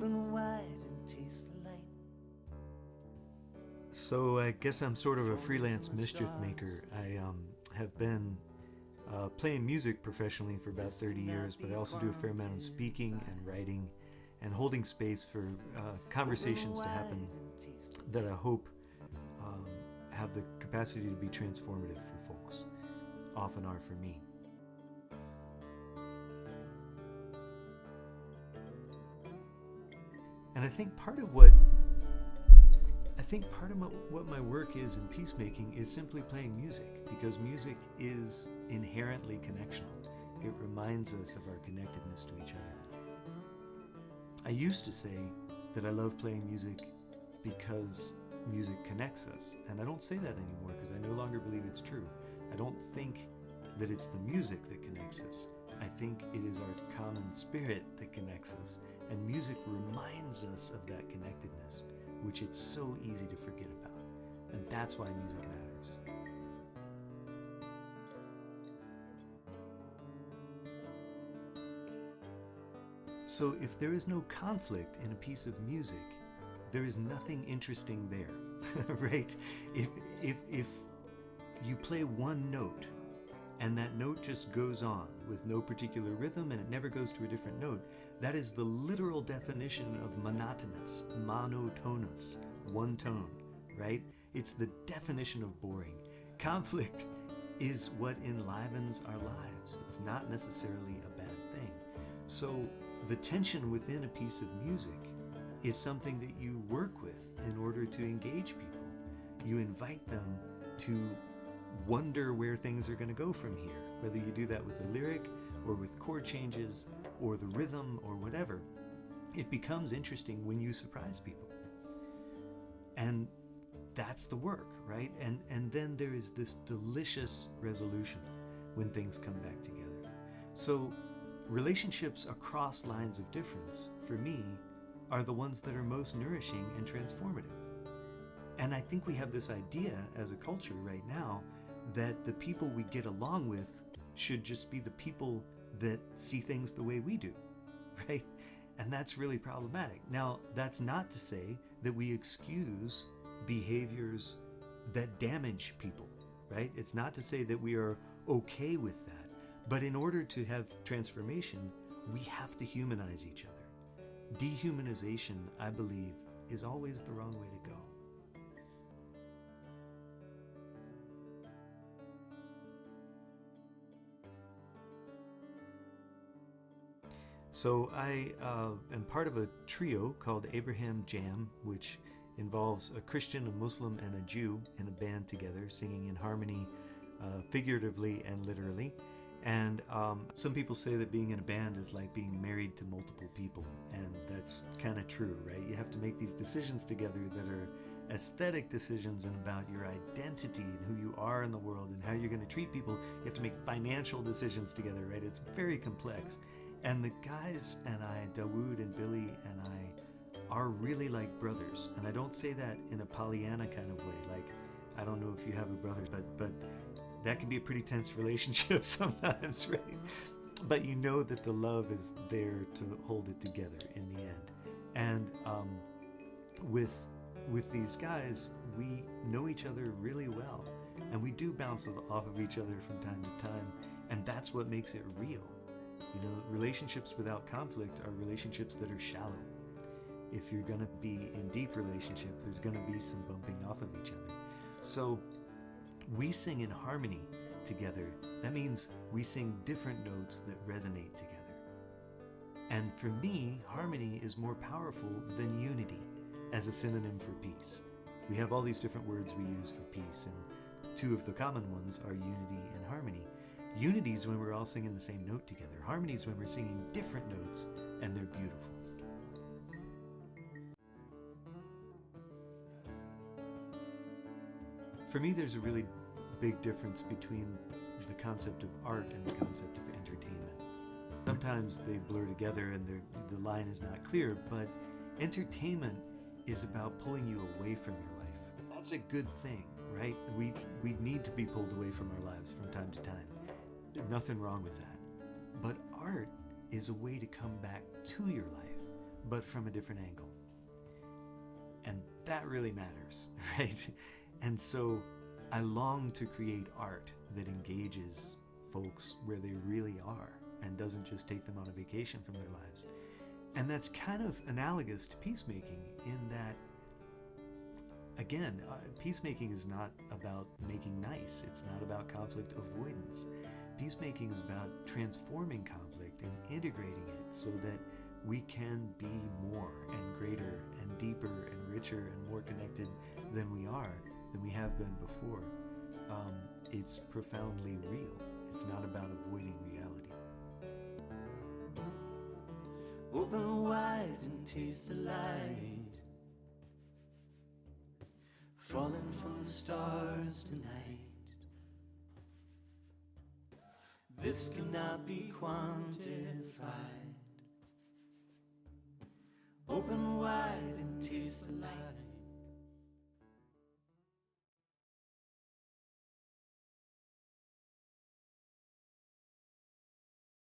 open wide and taste the light. So I guess I'm sort of a freelance mischief maker. I have been playing music professionally for about 30 years, but I also do a fair amount of speaking and writing and holding space for conversations to happen that I hope have the capacity to be transformative for folks, often are for me. And I think part of what my work is in peacemaking is simply playing music, because music is inherently connectional. It reminds us of our connectedness to each other. I used to say that I love playing music because music connects us, and I don't say that anymore because I no longer believe it's true. I don't think that it's the music that connects us. I think it is our common spirit that connects us, and music reminds us of that connectedness, which it's so easy to forget about. And that's why music matters. So if there is no conflict in a piece of music, there is nothing interesting there, right? If you play one note and that note just goes on with no particular rhythm and it never goes to a different note, that is the literal definition of monotonous, monotonous, one tone, right? It's the definition of boring. Conflict is what enlivens our lives. It's not necessarily a bad thing. So the tension within a piece of music is something that you work with in order to engage people. You invite them to wonder where things are going to go from here, whether you do that with a lyric or with chord changes or the rhythm or whatever. It becomes interesting when you surprise people. And that's the work, right? And then there is this delicious resolution when things come back together. So relationships across lines of difference, for me, are the ones that are most nourishing and transformative. And I think we have this idea as a culture right now that the people we get along with should just be the people that see things the way we do, right? And that's really problematic. Now, that's not to say that we excuse behaviors that damage people, right? It's not to say that we are okay with that. But in order to have transformation, we have to humanize each other. Dehumanization, I believe, is always the wrong way to go. So I am part of a trio called Abraham Jam, which involves a Christian, a Muslim, and a Jew in a band together, singing in harmony, figuratively and literally. And some people say that being in a band is like being married to multiple people, and that's kind of true, right? You have to make these decisions together that are aesthetic decisions and about your identity and who you are in the world and how you're going to treat people. You have to make financial decisions together, right? It's very complex. And the guys and I, Dawood and Billy and I, are really like brothers. And I don't say that in a Pollyanna kind of way, like, I don't know if you have a brother, but that can be a pretty tense relationship sometimes, right? But you know that the love is there to hold it together in the end. And with these guys, we know each other really well, and we do bounce off of each other from time to time, and that's what makes it real. You know, relationships without conflict are relationships that are shallow. If you're going to be in deep relationship, there's going to be some bumping off of each other. So we sing in harmony together. That means we sing different notes that resonate together. And for me, harmony is more powerful than unity as a synonym for peace. We have all these different words we use for peace, and two of the common ones are unity and harmony. Unity is when we're all singing the same note together. Harmony is when we're singing different notes and they're beautiful. For me, there's a really big difference between the concept of art and the concept of entertainment. Sometimes they blur together and the line is not clear, but entertainment is about pulling you away from your life. That's a good thing, right? We need to be pulled away from our lives from time to time. There's nothing wrong with that. But art is a way to come back to your life but from a different angle. And that really matters, right? And so I long to create art that engages folks where they really are and doesn't just take them on a vacation from their lives. And that's kind of analogous to peacemaking in that, again, peacemaking is not about making nice. It's not about conflict avoidance. Peacemaking is about transforming conflict and integrating it so that we can be more and greater and deeper and richer and more connected than we have been before. It's profoundly real. It's not about avoiding reality. Open wide and taste the light, falling from the stars tonight. This cannot be quantified. Open wide and taste the light.